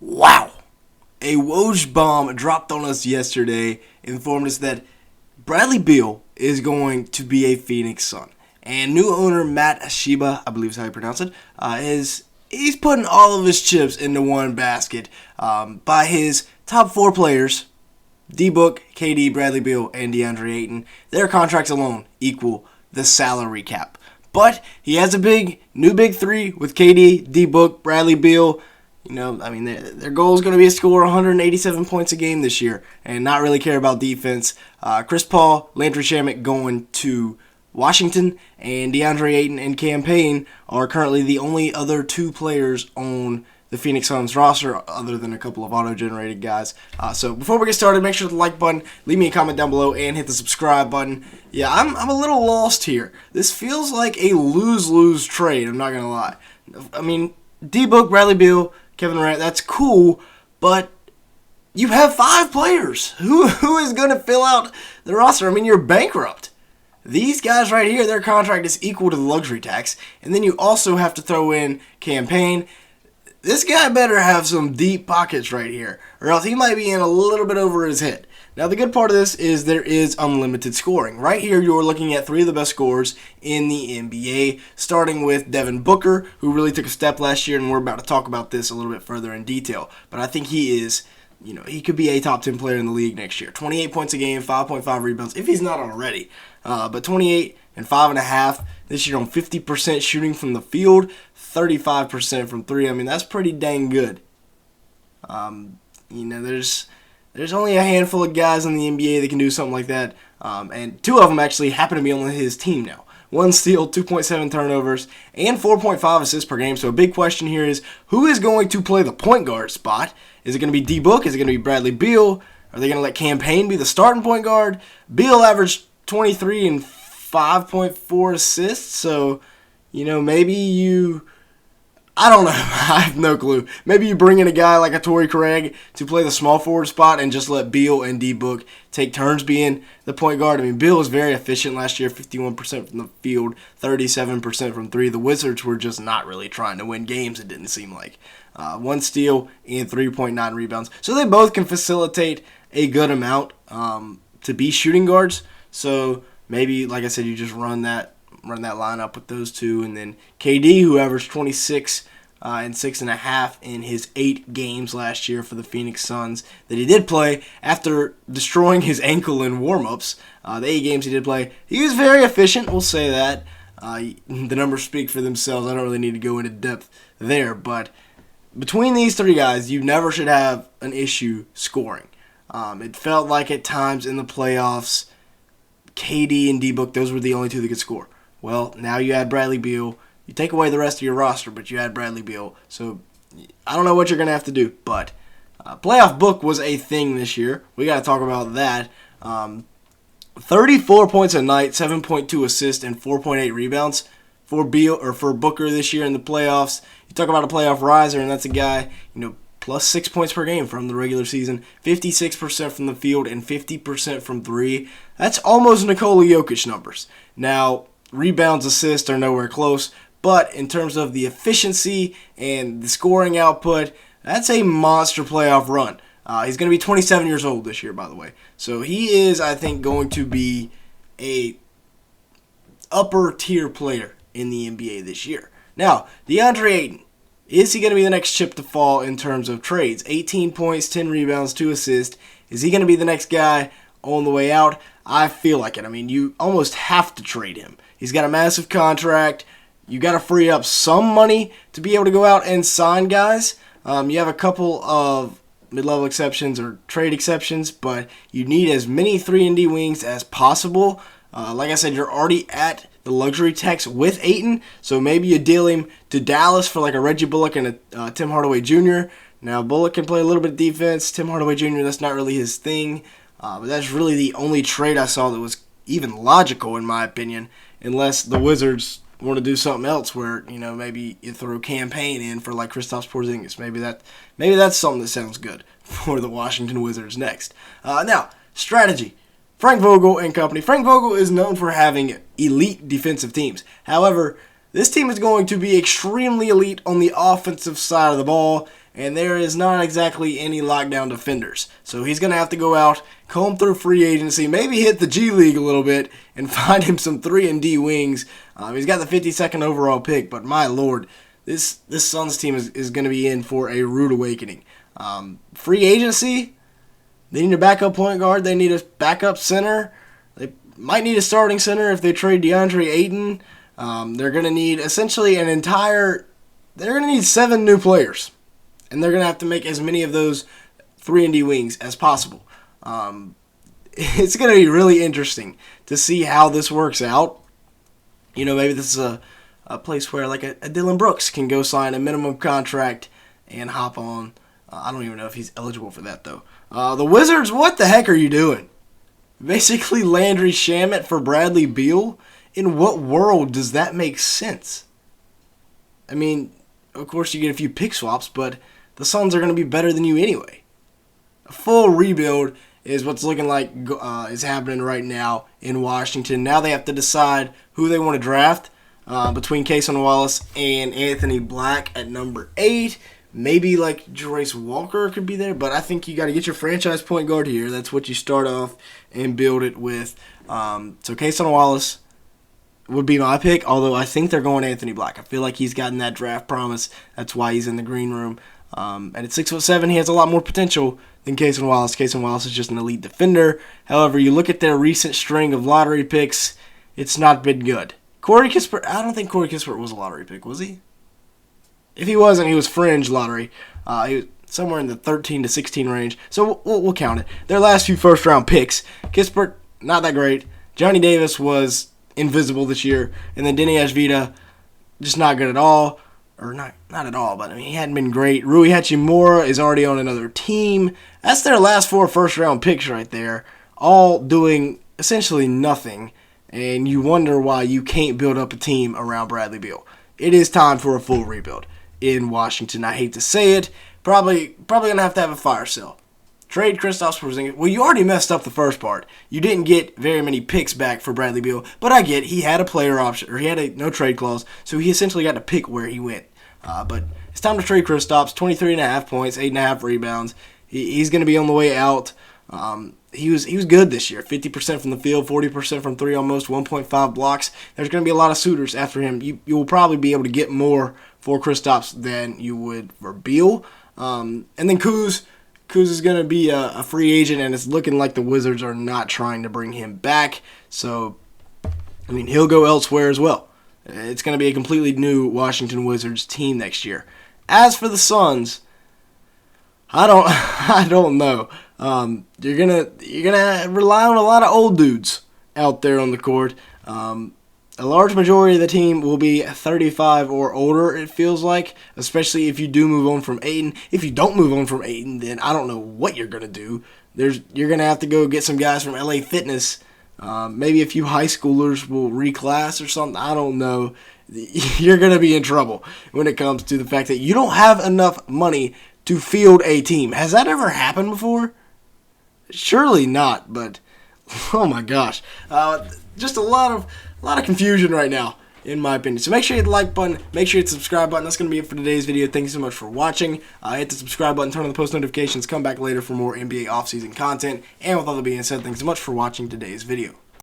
Wow! A Woj bomb dropped on us yesterday, informed us that Bradley Beal is going to be a Phoenix Sun. And new owner Matt Ashiba, I believe is how you pronounce it, he's putting all of his chips into one basket by his top four players, D-Book, KD, Bradley Beal, and DeAndre Ayton. Their contracts alone equal the salary cap. But he has a new big three with KD, D-Book, Bradley Beal. Their goal is going to be to score 187 points a game this year and not really care about defense. Chris Paul, Landry Shamet going to Washington, and DeAndre Ayton and Cam Payne are currently the only other two players on the Phoenix Suns roster other than a couple of auto-generated guys. So before we get started, make sure to like button, leave me a comment down below, and hit the subscribe button. Yeah, I'm a little lost here. This feels like a lose-lose trade, I'm not going to lie. I mean, D-Book, Bradley Beal, Kevin Durant, that's cool, but you have five players. Who is going to fill out the roster? I mean, you're bankrupt. These guys right here, their contract is equal to the luxury tax, and then you also have to throw in Cam Payne. This guy better have some deep pockets right here, or else he might be in a little bit over his head. Now, the good part of this is there is unlimited scoring. Right here, you're looking at three of the best scorers in the NBA, starting with Devin Booker, who really took a step last year, and we're about to talk about this a little bit further in detail. But I think he is, he could be a top 10 player in the league next year. 28 points a game, 5.5 rebounds, if he's not already. But 28 and 5.5 this year on 50% shooting from the field, 35% from three. I mean, that's pretty dang good. There's only a handful of guys in the NBA that can do something like that, and two of them actually happen to be on his team now. 1 steal, 2.7 turnovers, and 4.5 assists per game. So a big question here is, who is going to play the point guard spot? Is it going to be D-Book? Is it going to be Bradley Beal? Are they going to let Cam Payne be the starting point guard? Beal averaged 23 and 5.4 assists, so, I don't know. I have no clue. Maybe you bring in a guy like a Torrey Craig to play the small forward spot and just let Beal and D-Book take turns being the point guard. I mean, Beal was very efficient last year, 51% from the field, 37% from three. The Wizards were just not really trying to win games, it didn't seem like. 1 steal and 3.9 rebounds. So they both can facilitate a good amount to be shooting guards. So maybe, like I said, you just run that lineup with those two, and then KD, who averaged 26 and 6.5 in his 8 games last year for the Phoenix Suns that he did play after destroying his ankle in warm-ups. The 8 games he did play, he was very efficient, we'll say that. The numbers speak for themselves. I don't really need to go into depth there, but between these three guys, you never should have an issue scoring. It felt like at times in the playoffs, KD and D-Book, those were the only two that could score. Well, now you add Bradley Beal. You take away the rest of your roster, but you add Bradley Beal. So I don't know what you're going to have to do, but playoff book was a thing this year. We got to talk about that. 34 points a night, 7.2 assists, and 4.8 rebounds for Booker this year in the playoffs. You talk about a playoff riser, and that's a guy, plus 6 points per game from the regular season, 56% from the field, and 50% from three. That's almost Nikola Jokic numbers. Now, rebounds, assists are nowhere close, but in terms of the efficiency and the scoring output, that's a monster playoff run. He's going to be 27 years old this year, by the way. So he is, I think, going to be a upper-tier player in the NBA this year. Now, DeAndre Ayton, is he going to be the next chip to fall in terms of trades? 18 points, 10 rebounds, 2 assists. Is he going to be the next guy on the way out? I feel like it. I mean, you almost have to trade him. He's got a massive contract. You got to free up some money to be able to go out and sign guys. You have a couple of mid-level exceptions or trade exceptions, but you need as many 3-and-D wings as possible. Like I said, you're already at the luxury tax with Ayton, so maybe you deal him to Dallas for like a Reggie Bullock and a Tim Hardaway Jr. Now, Bullock can play a little bit of defense. Tim Hardaway Jr., that's not really his thing. But that's really the only trade I saw that was even logical, in my opinion, unless the Wizards want to do something else where, maybe you throw Cam Payne in for like Kristaps Porzingis. Maybe that's something that sounds good for the Washington Wizards next. Now, strategy. Frank Vogel and company. Frank Vogel is known for having elite defensive teams. However, this team is going to be extremely elite on the offensive side of the ball, and there is not exactly any lockdown defenders. So he's going to have to go out, comb through free agency, maybe hit the G League a little bit, and find him some 3-and-D wings. He's got the 52nd overall pick, but my lord, this Suns team is going to be in for a rude awakening. Free agency, they need a backup point guard. They need a backup center. They might need a starting center if they trade DeAndre Ayton. They're going to need essentially they're going to need 7 new players. And they're going to have to make as many of those 3-and-D wings as possible. It's going to be really interesting to see how this works out. You know, maybe this is a place where like a Dylan Brooks can go sign a minimum contract and hop on. I don't even know if he's eligible for that, though. The Wizards, what the heck are you doing? Basically Landry Shamet for Bradley Beal? In what world does that make sense? I mean, of course you get a few pick swaps, but the Suns are going to be better than you anyway. A full rebuild is what's looking like is happening right now in Washington. Now they have to decide who they want to draft between Cason Wallace and Anthony Black at number 8. Maybe like Jarace Walker could be there, but I think you got to get your franchise point guard here. That's what you start off and build it with. So Cason Wallace would be my pick, although I think they're going Anthony Black. I feel like he's gotten that draft promise. That's why he's in the green room. And at 6'7", he has a lot more potential than Cason Wallace. Cason Wallace is just an elite defender. However, you look at their recent string of lottery picks, it's not been good. Corey Kispert, I don't think Corey Kispert was a lottery pick, was he? If he wasn't, he was fringe lottery. He was somewhere in the 13 to 16 range. So we'll count it. Their last few first-round picks, Kispert, not that great. Johnny Davis was invisible this year. And then Denny Ashvita, just not good at all. Or not at all, but I mean, he hadn't been great. Rui Hachimura is already on another team. That's their last 4 first-round picks right there, all doing essentially nothing. And you wonder why you can't build up a team around Bradley Beal. It is time for a full rebuild in Washington. I hate to say it. Probably going to have a fire sale. Trade Kristaps Porzingis. Well, you already messed up the first part. You didn't get very many picks back for Bradley Beal, but I get he had a player option, or he had a no trade clause, so he essentially got to pick where he went. But it's time to trade Kristaps. 23.5 points, 8.5 rebounds. He's going to be on the way out. He was good this year. 50% from the field, 40% from 3, almost 1.5 blocks. There's going to be a lot of suitors after him. You will probably be able to get more for Kristaps than you would for Beal. And then Kuz is going to be a free agent, and it's looking like the Wizards are not trying to bring him back. So, I mean, he'll go elsewhere as well. It's going to be a completely new Washington Wizards team next year. As for the Suns, I don't know. You're gonna rely on a lot of old dudes out there on the court. A large majority of the team will be 35 or older, it feels like, especially if you do move on from Ayton. If you don't move on from Ayton, then I don't know what you're going to do. You're going to have to go get some guys from LA Fitness. Maybe a few high schoolers will reclass or something. I don't know. You're going to be in trouble when it comes to the fact that you don't have enough money to field a team. Has that ever happened before? Surely not, but oh my gosh. Just a lot of confusion right now, in my opinion. So make sure you hit the like button, make sure you hit the subscribe button. That's going to be it for today's video. Thank you so much for watching. Hit the subscribe button, turn on the post notifications, come back later for more NBA offseason content. And with all that being said, thanks so much for watching today's video.